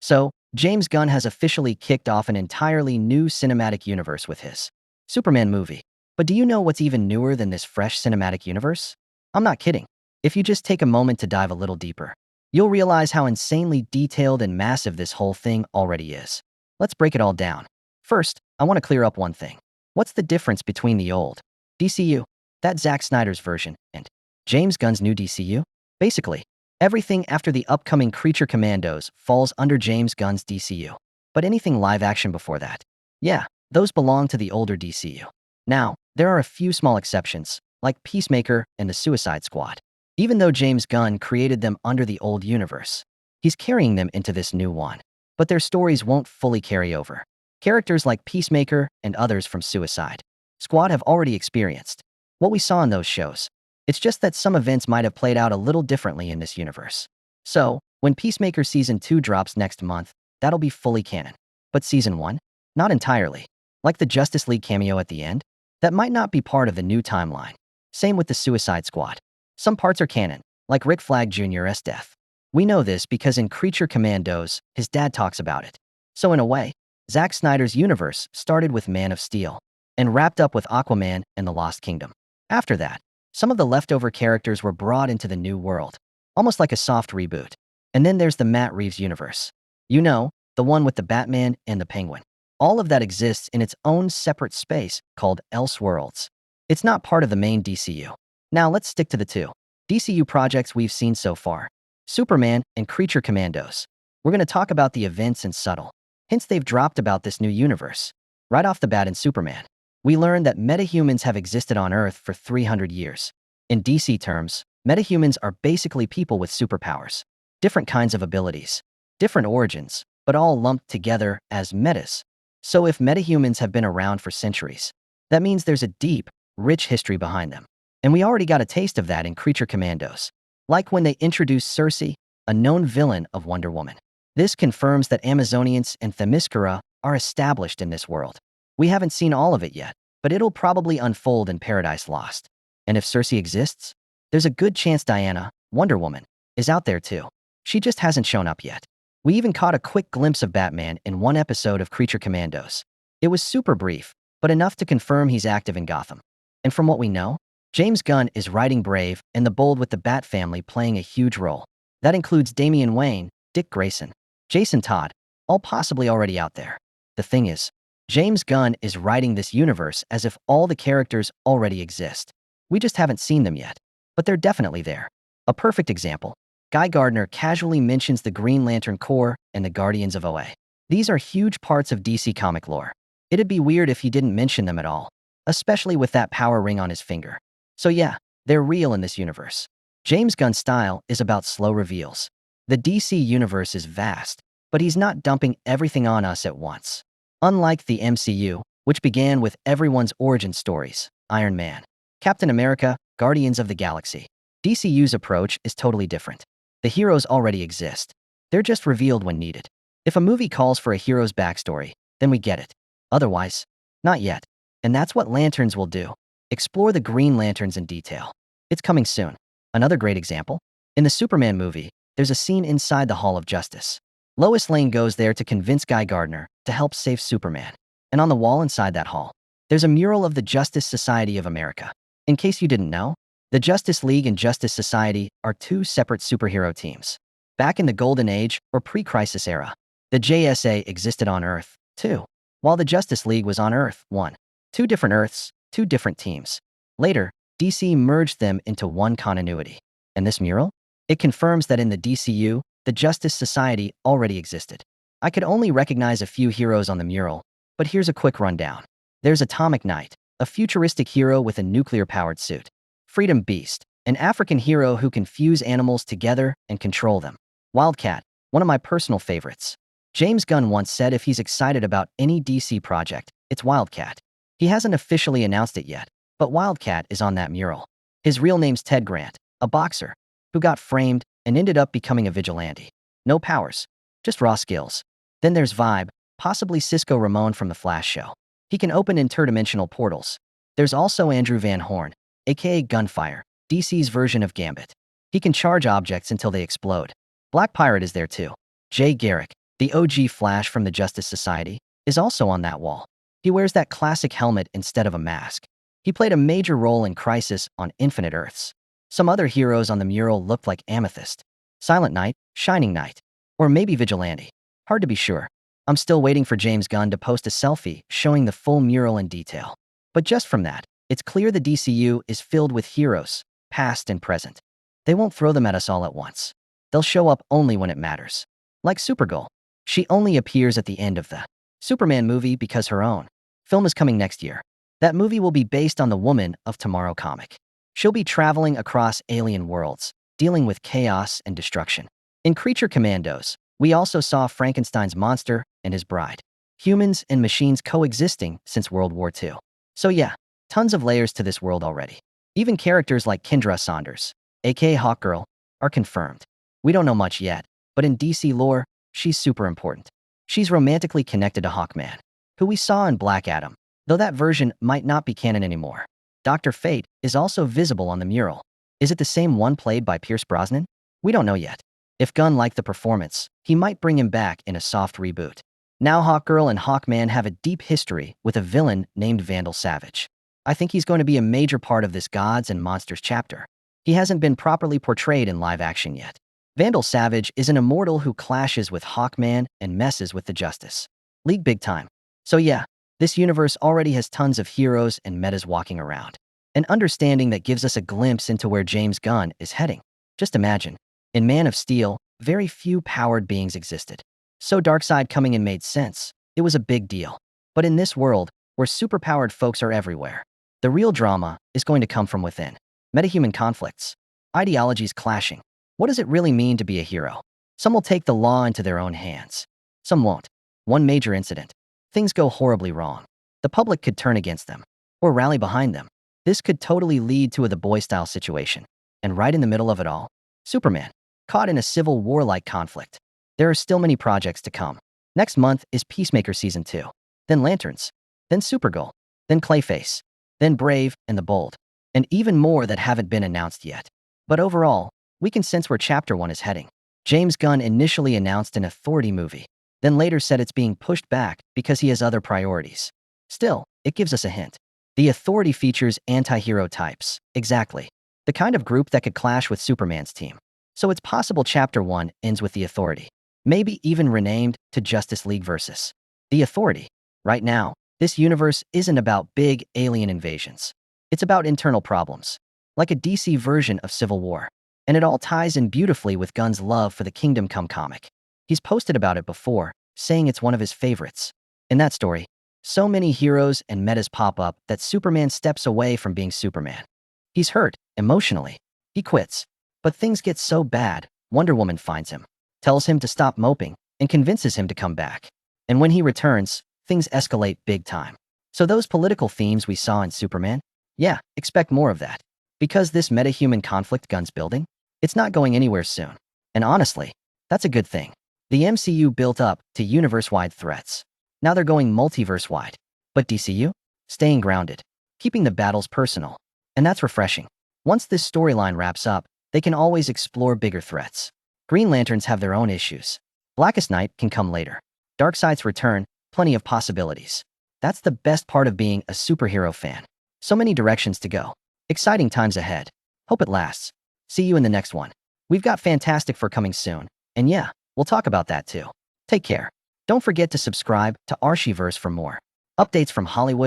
So, James Gunn has officially kicked off an entirely new cinematic universe with his Superman movie. But do you know what's even newer than this fresh cinematic universe? I'm not kidding. If you just take a moment to dive a little deeper, you'll realize how insanely detailed and massive this whole thing already is. Let's break it all down. First, I want to clear up one thing. What's the difference between the old DCU, that Zack Snyder's version, and James Gunn's new DCU? Basically, everything after the upcoming Creature Commandos falls under James Gunn's DCU. But anything live action before that, yeah, those belong to the older DCU. Now, there are a few small exceptions, like Peacemaker and the Suicide Squad. Even though James Gunn created them under the old universe, he's carrying them into this new one. But their stories won't fully carry over. Characters like Peacemaker and others from Suicide Squad have already experienced what we saw in those shows. It's just that some events might have played out a little differently in this universe. So, when Peacemaker Season 2 drops next month, that'll be fully canon. But Season 1? Not entirely. Like the Justice League cameo at the end? That might not be part of the new timeline. Same with the Suicide Squad. Some parts are canon, like Rick Flag Jr.'s death. We know this because in Creature Commandos, his dad talks about it. So in a way, Zack Snyder's universe started with Man of Steel and wrapped up with Aquaman and the Lost Kingdom. After that, some of the leftover characters were brought into the new world, almost like a soft reboot. And then there's the Matt Reeves universe. You know, the one with the Batman and the Penguin. All of that exists in its own separate space called Elseworlds. It's not part of the main DCU. Now let's stick to the two DCU projects we've seen so far, Superman and Creature Commandos. We're going to talk about the events and subtle hints they've dropped about this new universe. Right off the bat in Superman, we learn that metahumans have existed on Earth for 300 years. In DC terms, metahumans are basically people with superpowers, different kinds of abilities, different origins, but all lumped together as metas. So if metahumans have been around for centuries, that means there's a deep, rich history behind them. And we already got a taste of that in Creature Commandos, like when they introduced Circe, a known villain of Wonder Woman. This confirms that Amazonians and Themyscira are established in this world. We haven't seen all of it yet, but it'll probably unfold in Paradise Lost. And if Circe exists, there's a good chance Diana, Wonder Woman, is out there too. She just hasn't shown up yet. We even caught a quick glimpse of Batman in one episode of Creature Commandos. It was super brief, but enough to confirm he's active in Gotham. And from what we know, James Gunn is writing Brave and the Bold with the Bat family playing a huge role. That includes Damian Wayne, Dick Grayson, Jason Todd, all possibly already out there. The thing is, James Gunn is writing this universe as if all the characters already exist. We just haven't seen them yet, but they're definitely there. A perfect example. Guy Gardner casually mentions the Green Lantern Corps and the Guardians of OA. These are huge parts of DC comic lore. It'd be weird if he didn't mention them at all, especially with that power ring on his finger. So yeah, they're real in this universe. James Gunn's style is about slow reveals. The DC universe is vast, but he's not dumping everything on us at once. Unlike the MCU, which began with everyone's origin stories, Iron Man, Captain America, Guardians of the Galaxy. DCU's approach is totally different. The heroes already exist. They're just revealed when needed. If a movie calls for a hero's backstory, then we get it. Otherwise, not yet. And that's what Lanterns will do. Explore the Green Lanterns in detail. It's coming soon. Another great example? In the Superman movie, there's a scene inside the Hall of Justice. Lois Lane goes there to convince Guy Gardner to help save Superman. And on the wall inside that hall, there's a mural of the Justice Society of America. In case you didn't know, the Justice League and Justice Society are two separate superhero teams. Back in the Golden Age or pre-Crisis era, the JSA existed on Earth, too, while the Justice League was on Earth 1. Two different Earths, two different teams. Later, DC merged them into one continuity. And this mural? It confirms that in the DCU, the Justice Society already existed. I could only recognize a few heroes on the mural, but here's a quick rundown. There's Atomic Knight, a futuristic hero with a nuclear-powered suit. Freedom Beast, an African hero who can fuse animals together and control them. Wildcat, one of my personal favorites. James Gunn once said if he's excited about any DC project, it's Wildcat. He hasn't officially announced it yet, but Wildcat is on that mural. His real name's Ted Grant, a boxer, who got framed and ended up becoming a vigilante. No powers, just raw skills. Then there's Vibe, possibly Cisco Ramon from the Flash show. He can open interdimensional portals. There's also Andrew Van Horn, aka Gunfire, DC's version of Gambit. He can charge objects until they explode. Black Pirate is there too. Jay Garrick, The OG Flash from the Justice Society is also on that wall. He wears that classic helmet instead of a mask. He played a major role in Crisis on Infinite Earths. Some other heroes on the mural looked like Amethyst, Silent Knight, Shining Knight, or maybe Vigilante. Hard to be sure. I'm still waiting for James Gunn to post a selfie showing the full mural in detail. But just from that, it's clear the DCU is filled with heroes, past and present. They won't throw them at us all at once. They'll show up only when it matters. Like Supergirl. She only appears at the end of the Superman movie because her own film is coming next year. That movie will be based on the Woman of Tomorrow comic. She'll be traveling across alien worlds, dealing with chaos and destruction. In Creature Commandos, we also saw Frankenstein's monster and his bride. Humans and machines coexisting since World War II. So yeah, tons of layers to this world already. Even characters like Kendra Saunders, aka Hawkgirl, are confirmed. We don't know much yet, but in DC lore, she's super important. She's romantically connected to Hawkman, who we saw in Black Adam, though that version might not be canon anymore. Dr. Fate is also visible on the mural. Is it the same one played by Pierce Brosnan? We don't know yet. If Gunn liked the performance, he might bring him back in a soft reboot. Now Hawkgirl and Hawkman have a deep history with a villain named Vandal Savage. I think he's going to be a major part of this Gods and Monsters chapter. He hasn't been properly portrayed in live action yet. Vandal Savage is an immortal who clashes with Hawkman and messes with the Justice League big time. So yeah, this universe already has tons of heroes and metas walking around. An understanding that gives us a glimpse into where James Gunn is heading. Just imagine, in Man of Steel, very few powered beings existed. So Darkseid coming in made sense. It was a big deal. But in this world, where superpowered folks are everywhere, the real drama is going to come from within. Metahuman conflicts, ideologies clashing. What does it really mean to be a hero? Some will take the law into their own hands. Some won't. One major incident. Things go horribly wrong. The public could turn against them, or rally behind them. This could totally lead to a The Boy-style situation. And right in the middle of it all, Superman, caught in a civil war-like conflict. There are still many projects to come. Next month is Peacemaker Season 2, then Lanterns, then Supergirl, then Clayface, then Brave and the Bold, and even more that haven't been announced yet. But overall, we can sense where Chapter 1 is heading. James Gunn initially announced an Authority movie, then later said it's being pushed back because he has other priorities. Still, it gives us a hint. The Authority features anti-hero types, exactly. The kind of group that could clash with Superman's team. So it's possible Chapter 1 ends with the Authority. Maybe even renamed to Justice League versus the Authority. Right now, this universe isn't about big alien invasions. It's about internal problems, like a DC version of Civil War. And it all ties in beautifully with Gunn's love for the Kingdom Come comic. He's posted about it before, saying it's one of his favorites. In that story, so many heroes and metas pop up that Superman steps away from being Superman. He's hurt, emotionally. He quits. But things get so bad, Wonder Woman finds him, tells him to stop moping, and convinces him to come back. And when he returns, things escalate big time. So those political themes we saw in Superman? Yeah, expect more of that. Because this metahuman conflict Gunn's building, it's not going anywhere soon. And honestly, that's a good thing. The MCU built up to universe-wide threats. Now they're going multiverse-wide. But DCU? Staying grounded. Keeping the battles personal. And that's refreshing. Once this storyline wraps up, they can always explore bigger threats. Green Lanterns have their own issues. Blackest Night can come later. Darkseid's return, plenty of possibilities. That's the best part of being a superhero fan. So many directions to go. Exciting times ahead. Hope it lasts. See you in the next one. We've got Fantastic Four coming soon. And yeah, we'll talk about that too. Take care. Don't forget to subscribe to Arshi Verse for more updates from Hollywood.